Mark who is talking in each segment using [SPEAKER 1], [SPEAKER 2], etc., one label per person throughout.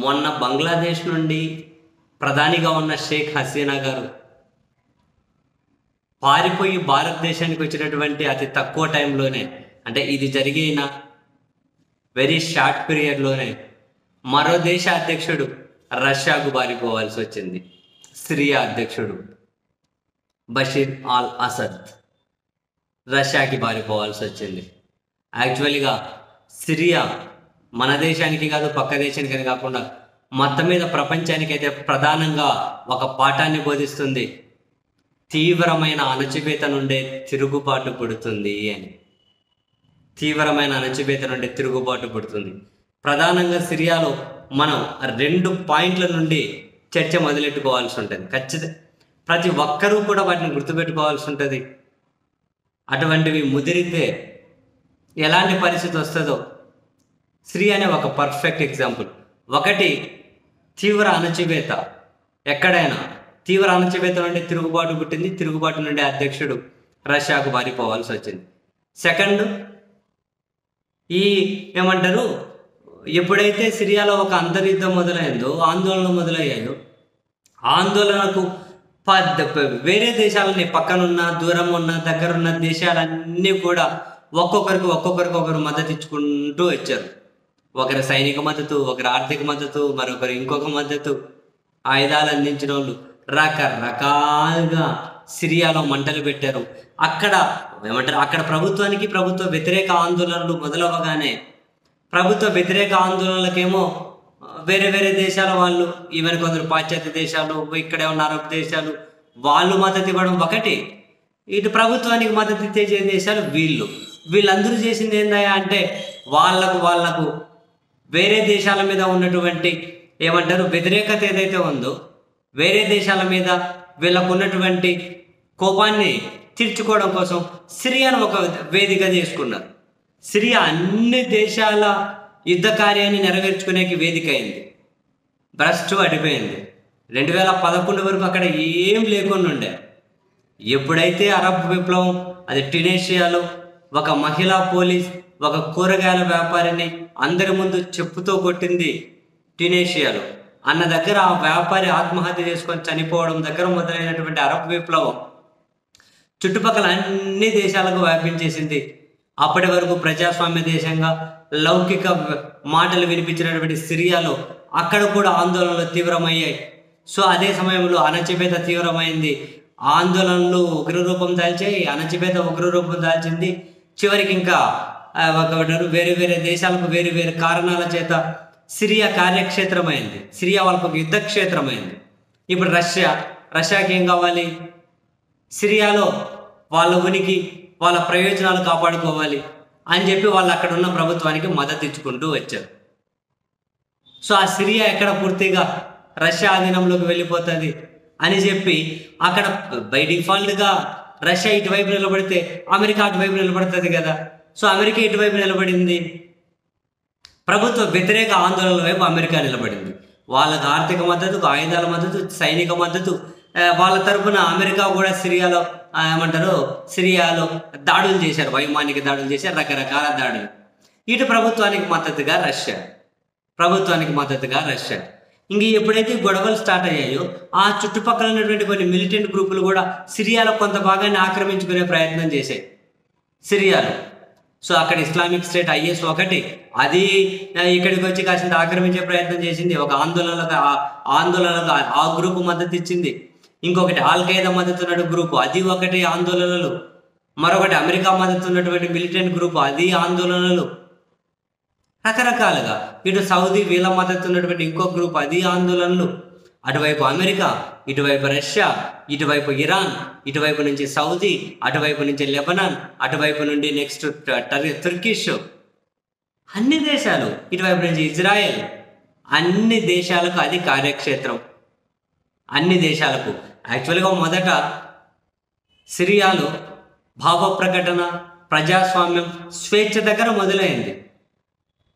[SPEAKER 1] మొన్న బంగ్లాదేశ్ నుండి ప్రధానిగా ఉన్న షేక్ హసీనా గారు పారిపోయి భారతదేశానికి వచ్చినటువంటి అతి తక్కువ టైంలోనే, అంటే ఇది జరిగిన వెరీ షార్ట్ పీరియడ్లోనే మరో దేశ అధ్యక్షుడు రష్యాకు పారిపోవాల్సి వచ్చింది. సిరియా అధ్యక్షుడు బషీర్ అల్ అసద్ రష్యాకి పారిపోవాల్సి వచ్చింది. యాక్చువల్గా సిరియా మన దేశానికి కాదు, పక్క దేశానికి అని కాకుండా మొత్తం మీద ప్రపంచానికైతే ప్రధానంగా ఒక పాఠాన్ని బోధిస్తుంది. తీవ్రమైన అణచివేత నుండే తిరుగుబాటు పుడుతుంది అని. తీవ్రమైన అణచివేత నుండి తిరుగుబాటు పుడుతుంది. ప్రధానంగా సిరియాలో మనం 2 పాయింట్ల నుండి చర్చ మొదలెట్టుకోవాల్సి ఉంటుంది. ఖచ్చితంగా ప్రతి ఒక్కరూ కూడా వాటిని గుర్తుపెట్టుకోవాల్సి ఉంటుంది. అటువంటివి ముదిరితే ఎలాంటి పరిస్థితి వస్తుందో సిరియానే ఒక పర్ఫెక్ట్ ఎగ్జాంపుల్. ఒకటి, తీవ్ర అణచివేత. ఎక్కడైనా తీవ్ర అణచివేత నుండి తిరుగుబాటు పుట్టింది. తిరుగుబాటు నుండి అధ్యక్షుడు రష్యాకు పారిపోవాల్సి వచ్చింది. సెకండ్, ఏమంటారు, ఎప్పుడైతే సిరియాలో ఒక అంతర్యుద్ధం మొదలైందో, ఆందోళన మొదలయ్యాయో, ఆందోళనకు వేరే దేశాలని, పక్కనున్న దూరం ఉన్న దగ్గరున్న దేశాలన్నీ కూడా ఒక్కొక్కరికి మద్దతు ఇచ్చుకుంటూ వచ్చారు. ఒకరి సైనిక మద్దతు, ఒకరి ఆర్థిక మద్దతు, మరొకరు ఇంకొక మద్దతు. ఆయుధాలు అందించిన వాళ్ళు రకరకాలుగా సిరియాలో మంటలు పెట్టారు. అక్కడ ప్రభుత్వానికి ప్రభుత్వ వ్యతిరేక ఆందోళనలు మొదలవగానే ప్రభుత్వ వ్యతిరేక ఆందోళనలకేమో వేరే వేరే దేశాల వాళ్ళు, ఈవెన్ కొందరు పాశ్చాత్య దేశాలు, ఇక్కడే ఉన్న అరబ్ దేశాలు వాళ్ళు మద్దతు ఇవ్వడం ఒకటి. ఇటు ప్రభుత్వానికి మద్దతు ఇచ్చే దేశాలు వీళ్ళందరూ చేసింది ఏందయ్యా అంటే వాళ్లకు వేరే దేశాల మీద ఉన్నటువంటి వ్యతిరేకత ఏదైతే ఉందో, వేరే దేశాల మీద వీళ్ళకు ఉన్నటువంటి కోపాన్ని తీర్చుకోవడం కోసం సిరియాను ఒక వేదిక చేసుకున్నారు. సిరియా అన్ని దేశాల యుద్ధ కార్యాన్ని నెరవేర్చుకునేకి వేదిక అయింది. భ్రష్టు అడిపోయింది. 2011 వరకు అక్కడ ఏం లేకుండా ఉండే. ఎప్పుడైతే అరబ్ విప్లవం, అది ట్యునీషియాలో ఒక మహిళా పోలీస్ ఒక కూరగాయల వ్యాపారిని అందరి ముందు చెప్పుతో కొట్టింది ట్యునీషియాలో అన్న దగ్గర, ఆ వ్యాపారి ఆత్మహత్య చేసుకొని చనిపోవడం దగ్గర మొదలైనటువంటి అరబ్ విప్లవం చుట్టుపక్కల అన్ని దేశాలకు వ్యాపించేసింది. అప్పటి వరకు ప్రజాస్వామ్య దేశంగా లౌకిక మాటలు వినిపించినటువంటి సిరియాలో అక్కడ కూడా ఆందోళనలు తీవ్రమయ్యాయి. సో అదే సమయంలో అణచివేత తీవ్రమైంది. ఆందోళనలు ఉగ్రరూపం దాల్చాయి, అణచివేత ఉగ్రరూపం దాల్చింది. చివరికి ఇంకా వేరే వేరే దేశాలకు వేరే వేరే కారణాల చేత సిరియా కార్యక్షేత్రమైంది. సిరియా వాళ్ళకు ఒక యుద్ధ క్షేత్రమైంది. ఇప్పుడు రష్యాకి ఏం కావాలి? సిరియాలో వాళ్ళ ఉనికి, వాళ్ళ ప్రయోజనాలు కాపాడుకోవాలి అని చెప్పి వాళ్ళు అక్కడ ఉన్న ప్రభుత్వానికి మద్దతు ఇచ్చుకుంటూ వచ్చారు. సో ఆ సిరియా ఎక్కడ పూర్తిగా రష్యా ఆధీనంలోకి వెళ్ళిపోతుంది అని చెప్పి అక్కడ బై డిఫాల్ట్గా రష్యా ఇటువైపు నిలబడితే అమెరికా అటువైపు నిలబడుతుంది కదా. సో అమెరికా ఇటువైపు నిలబడింది, ప్రభుత్వ వ్యతిరేక ఆందోళనల వైపు అమెరికా నిలబడింది. వాళ్ళకు ఆర్థిక మద్దతు, ఆయుధాల మద్దతు, సైనిక మద్దతు. వాళ్ళ తరఫున అమెరికా కూడా సిరియాలో దాడులు చేశారు, వైమానిక దాడులు చేశారు, రకరకాల దాడులు. ఇటు ప్రభుత్వానికి మద్దతుగా రష్యా. ఇంక ఎప్పుడైతే గొడవలు స్టార్ట్ అయ్యాయో ఆ చుట్టుపక్కల ఉన్నటువంటి కొన్ని మిలిటెంట్ గ్రూపులు కూడా సిరియాలో కొంత భాగాన్ని ఆక్రమించుకునే ప్రయత్నం చేశాయి సిరియాలో. సో అక్కడ ఇస్లామిక్ స్టేట్ IS ఒకటి, అది ఇక్కడికి వచ్చి కాసింత ఆక్రమించే ప్రయత్నం చేసింది. ఒక ఆందోళనలకు ఆ గ్రూపు మద్దతు ఇచ్చింది. ఇంకొకటి ఆల్-ఖైదా మద్దతు ఉన్న గ్రూపు, అది ఒకటి ఆందోళనలు. మరొకటి అమెరికా మద్దతు ఉన్నటువంటి మిలిటెంట్ గ్రూపు, అది ఆందోళనలు. రకరకాలుగా ఇటు సౌదీ వీళ్ళ మద్దతు ఉన్నటువంటి ఇంకో గ్రూప్, అది ఆందోళనలు. అటువైపు అమెరికా, ఇటువైపు రష్యా, ఇటువైపు ఇరాన్, ఇటువైపు నుంచి సౌదీ, అటువైపు నుంచి లెబనాన్, అటువైపు నుండి నెక్స్ట్ తుర్కిష్, అన్ని దేశాలు, ఇటువైపు నుంచి ఇజ్రాయెల్. అన్ని దేశాలకు అది కార్యక్షేత్రం. అన్ని దేశాలకు యాక్చువల్గా మొదట సిరియాలో భావ ప్రకటన, ప్రజాస్వామ్యం, స్వేచ్ఛ దగ్గర మొదలైంది.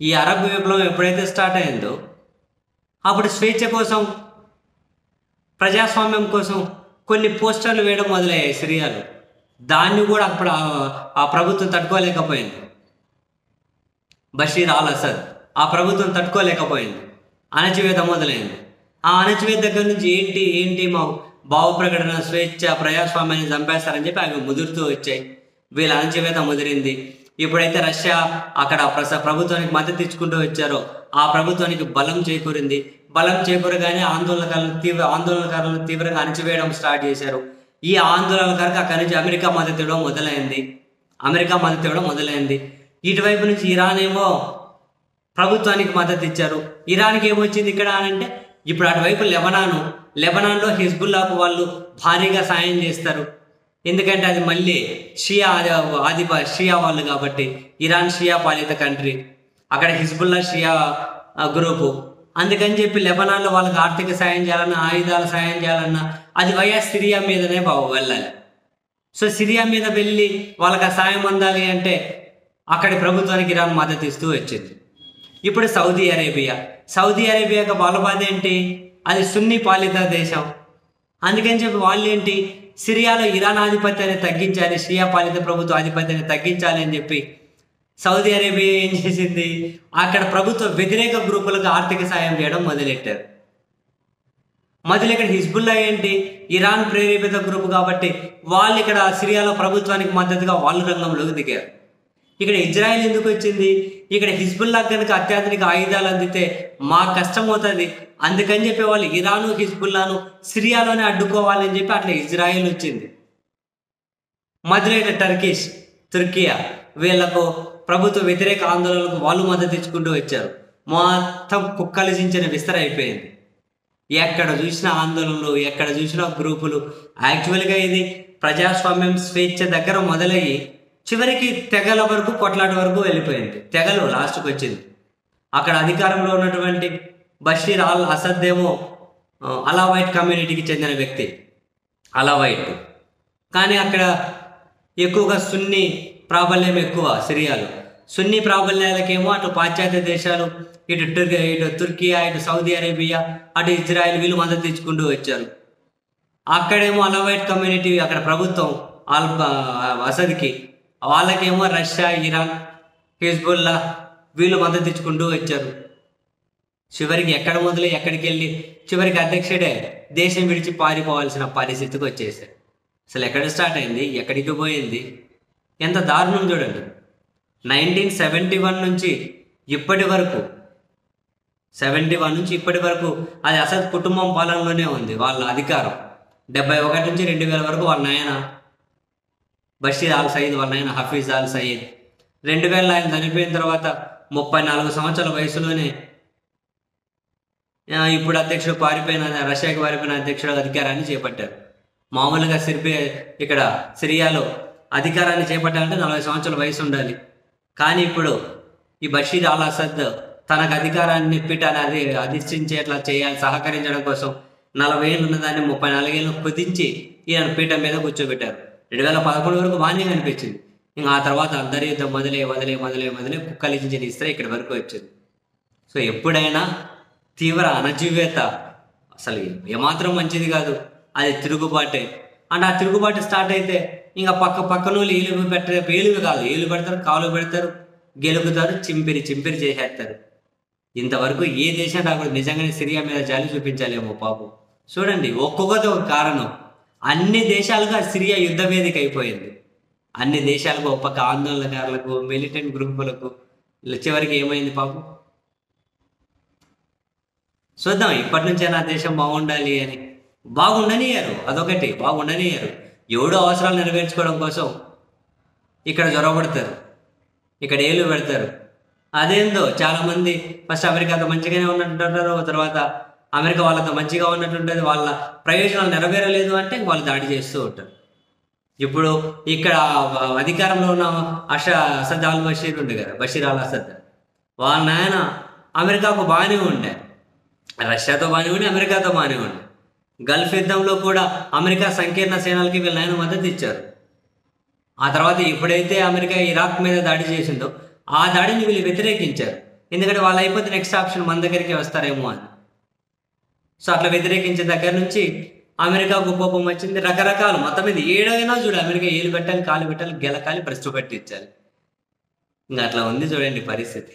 [SPEAKER 1] ఈ అరబ్ విప్లవం ఎప్పుడైతే స్టార్ట్ అయిందో అప్పుడు స్వేచ్ఛ కోసం, ప్రజాస్వామ్యం కోసం కొన్ని పోస్టర్లు వేయడం మొదలయ్యాయి సిరియాలో. దాన్ని కూడా అప్పుడు ఆ ప్రభుత్వం తట్టుకోలేకపోయింది. బషీర్ అల్ అసద్ ఆ ప్రభుత్వం తట్టుకోలేకపోయింది. అణచివేత మొదలైంది. ఆ అణచివేత దగ్గర నుంచి ఏంటి ఏంటి మా భావ ప్రకటన, స్వేచ్ఛ, ప్రజాస్వామ్యాన్ని చంపేస్తారని చెప్పి అవి ముదురుతూ వచ్చాయి. వీళ్ళ అణచివేత ముదిరింది. ఇప్పుడైతే రష్యా అక్కడ ప్రభుత్వానికి మద్దతు ఇచ్చుకుంటూ వచ్చారో ఆ ప్రభుత్వానికి బలం చేకూరింది. బలం చేకూరగానే ఆందోళనకారులను తీవ్రంగా అణచివేయడం స్టార్ట్ చేశారు. ఈ ఆందోళనకారులకు అక్కడి నుంచి అమెరికా మద్దతు ఇవ్వడం మొదలైంది. ఇటువైపు నుంచి ఇరాన్ ఏమో ప్రభుత్వానికి మద్దతు ఇచ్చారు. ఇరాన్కి ఏమొచ్చింది ఇక్కడ అంటే, ఇప్పుడు అటువైపు లెబనాన్లో హిజ్బుల్లాకు వాళ్ళు భారీగా సాయం చేస్తారు. ఎందుకంటే అది మళ్ళీ షియా వాళ్ళు కాబట్టి. ఇరాన్ షియా పాలిత కంట్రీ, అక్కడ హిజ్బుల్లా షియా గ్రూపు. అందుకని చెప్పి లెబనాన్లో వాళ్ళకి ఆర్థిక సాయం చేయాలన్నా, ఆయుధాల సాయం చేయాలన్నా అది వయా సిరియా మీదనే వెళ్ళాలి. సో సిరియా మీద వెళ్ళి వాళ్ళకి ఆ సాయం అందాలి అంటే అక్కడి ప్రభుత్వానికి ఇరాన్ మద్దతు ఇస్తూ వచ్చింది. ఇప్పుడు సౌదీ అరేబియాకి వాళ్ళ బాధ ఏంటి? అది సున్నీ పాలిత దేశం. అందుకని చెప్పి వాళ్ళు ఏంటి, సిరియాలో ఇరాన్ ఆధిపత్యాన్ని తగ్గించాలి, షియా పాలిత ప్రభుత్వ ఆధిపత్యాన్ని తగ్గించాలి అని చెప్పి సౌదీ అరేబియా ఏం చేసింది, అక్కడ ప్రభుత్వ వ్యతిరేక గ్రూపులకు ఆర్థిక సాయం చేయడం మొదలెట్టారు. ఇక్కడ హిజ్బుల్లా ఏంటి, ఇరాన్ ప్రేరేపిత గ్రూప్ కాబట్టి వాళ్ళు ఇక్కడ సిరియాలో ప్రభుత్వానికి మద్దతుగా వాళ్ళు రంగంలోకి దిగారు. ఇక్కడ ఇజ్రాయెల్ ఎందుకు వచ్చింది, ఇక్కడ హిజ్బుల్లా కనుక అత్యాధునిక ఆయుధాలు అందితే మాకు కష్టం అవుతుంది, అందుకని చెప్పి వాళ్ళు ఇరాను హిజ్బుల్లాను సిరియాలోనే అడ్డుకోవాలని చెప్పి అట్లా ఇజ్రాయెల్ వచ్చింది. మధ్యలో తుర్కియా వీళ్లకు ప్రభుత్వ వ్యతిరేక ఆందోళనలకు వాళ్ళు మద్దతు ఇచ్చుకుంటూ వచ్చారు. మొత్తం కుక్కలిసించిన విస్తర అయిపోయింది. ఎక్కడ చూసినా ఆందోళనలు, ఎక్కడ చూసినా గ్రూపులు. యాక్చువల్గా ఇది ప్రజాస్వామ్యం, స్వేచ్ఛ దగ్గర మొదలయ్యి చివరికి తెగల వరకు, కొట్లాట వరకు వెళ్ళిపోయింది. తెగలు లాస్ట్కి వచ్చింది. అక్కడ అధికారంలో ఉన్నటువంటి బషీర్ అల్ అసద్ ఏమో అలావైట్ కమ్యూనిటీకి చెందిన వ్యక్తి, అలావైట్. కానీ అక్కడ ఎక్కువగా సున్నీ ప్రాబల్యం ఎక్కువ. సిరియాలో సున్నీ ప్రాబల్యాలకేమో అటు పాశ్చాత్య దేశాలు, ఇటు తుర్కియా, ఇటు సౌదీ అరేబియా, అటు ఇజ్రాయెల్ వీళ్ళు మద్దతు ఇచ్చుకుంటూ వచ్చారు. అక్కడేమో అలావైట్ కమ్యూనిటీ, అక్కడ ప్రభుత్వం అసద్కి, వాళ్ళకేమో రష్యా, ఇరాన్, హిజ్బుల్లా వీళ్ళు మద్దతు ఇచ్చుకుంటూ వచ్చారు. చివరికి ఎక్కడ మొదలై ఎక్కడికి వెళ్ళి చివరికి అధ్యక్షుడే దేశం విడిచి పారిపోవాల్సిన పరిస్థితికి వచ్చేసారు. అసలు ఎక్కడ స్టార్ట్ అయింది, ఎక్కడికి పోయింది, ఎంత దారుణం చూడండి. 1971 నుంచి ఇప్పటి వరకు, 71 నుంచి ఇప్పటి వరకు అది అసద్ కుటుంబం పాలనలోనే ఉంది. వాళ్ళ అధికారం 71 నుంచి 2000 వరకు వాళ్ళ నాయన బషీర్ అల్ సయీద్, వాళ్ళ నాయన హఫీజ్ అల్ సయీద్. 2000 ఆయన చనిపోయిన తర్వాత 34 సంవత్సరాల వయసులోనే ఇప్పుడు అధ్యక్షుడు రష్యాకి పారిపోయిన అధ్యక్షుడు అధికారాన్ని చేపట్టారు. మామూలుగా ఇక్కడ సిరియాలో అధికారాన్ని చేపట్టాలంటే 40 సంవత్సరాల వయసు ఉండాలి. కానీ ఇప్పుడు ఈ బషీర్ అల్ అసద్ తనకు అధికారాన్ని పీఠాన్ని అధిష్ఠించేట్లా సహకరించడం కోసం 40 ఏళ్ళు ఉన్నదాన్ని 34 ఏళ్ళు కుదించి ఈయన పీఠం మీద కూర్చోబెట్టారు. 2011 వరకు బాగానే అనిపించింది. ఇంకా ఆ తర్వాత అందరి యుద్ధం మొదలై కుక్కలించిన ఇస్తే ఇక్కడి వరకు వచ్చింది. సో ఎప్పుడైనా తీవ్ర అణచివేత అసలు ఏమాత్రం మంచిది కాదు, అది తిరుగుబాటే. అంటే ఆ తిరుగుబాటు స్టార్ట్ అయితే ఇంకా పక్కన వాళ్ళు ఏలు పెడతారు, కాలు పెడతారు, గెలుపుతారు, చింపిరి చేసేస్తారు. ఇంతవరకు ఏ దేశం రాకూడదు. నిజంగానే సిరియా మీద జాలి చూపించాలేమో పాపం. చూడండి, ఒక్కొక్కటి ఒక కారణం. అన్ని దేశాలుగా సిరియా యుద్ధ వేదిక అయిపోయింది. అన్ని దేశాలకు, ఒక పక్క ఆందోళనకారులకు, మిలిటెంట్ గ్రూపులకు, చివరికి ఏమైంది పాపం. చూద్దాం, ఇప్పటి నుంచే నా దేశం బాగుండాలి అని. బాగుండనియ్యారు, అదొకటి బాగుండనియ్యారు. ఎవడో అవసరాలు నెరవేర్చుకోవడం కోసం ఇక్కడ జొరబడతారు, ఇక్కడ ఏలు పెడతారు. అదేందో చాలామంది ఫస్ట్ అమెరికాతో మంచిగానే ఉన్నట్టుంటారు, తర్వాత అమెరికా వాళ్ళతో మంచిగా ఉన్నట్టుంటుంది, వాళ్ళ ప్రయోజనాలు నెరవేరలేదు అంటే వాళ్ళు దాడి చేస్తూ ఉంటారు. ఇప్పుడు ఇక్కడ అధికారంలో ఉన్న అసద్ అల్ బషీర్ ఉండే కదా, బషీర్ అల్ అసద్, వాళ్ళ నాయన అమెరికాకు బాగానే ఉండే, రష్యాతో బాగానే ఉండే, అమెరికాతో బాగానే ఉండే. గల్ఫ్ యుద్ధంలో కూడా అమెరికా సంకీర్ణ సేనలకి వీళ్ళ నాయన మద్దతు ఇచ్చారు. ఆ తర్వాత ఎప్పుడైతే అమెరికా ఇరాక్ మీద దాడి చేసిందో ఆ దాడిని వీళ్ళు వ్యతిరేకించారు. ఎందుకంటే వాళ్ళు అయిపోతే నెక్స్ట్ ఆప్షన్ మన దగ్గరికి వస్తారేమో అని. సో అట్లా వ్యతిరేకించిన దగ్గర నుంచి అమెరికాకు కోపం వచ్చింది. రకరకాలు మొత్తం మీద ఏడైనా చూడు, అమెరికా ఏలు పెట్టాలి, కాలు పెట్టాలి, గెలకాలి, ప్రశ్న పెట్టించాలి. ఇంకా అట్లా ఉంది చూడండి పరిస్థితి.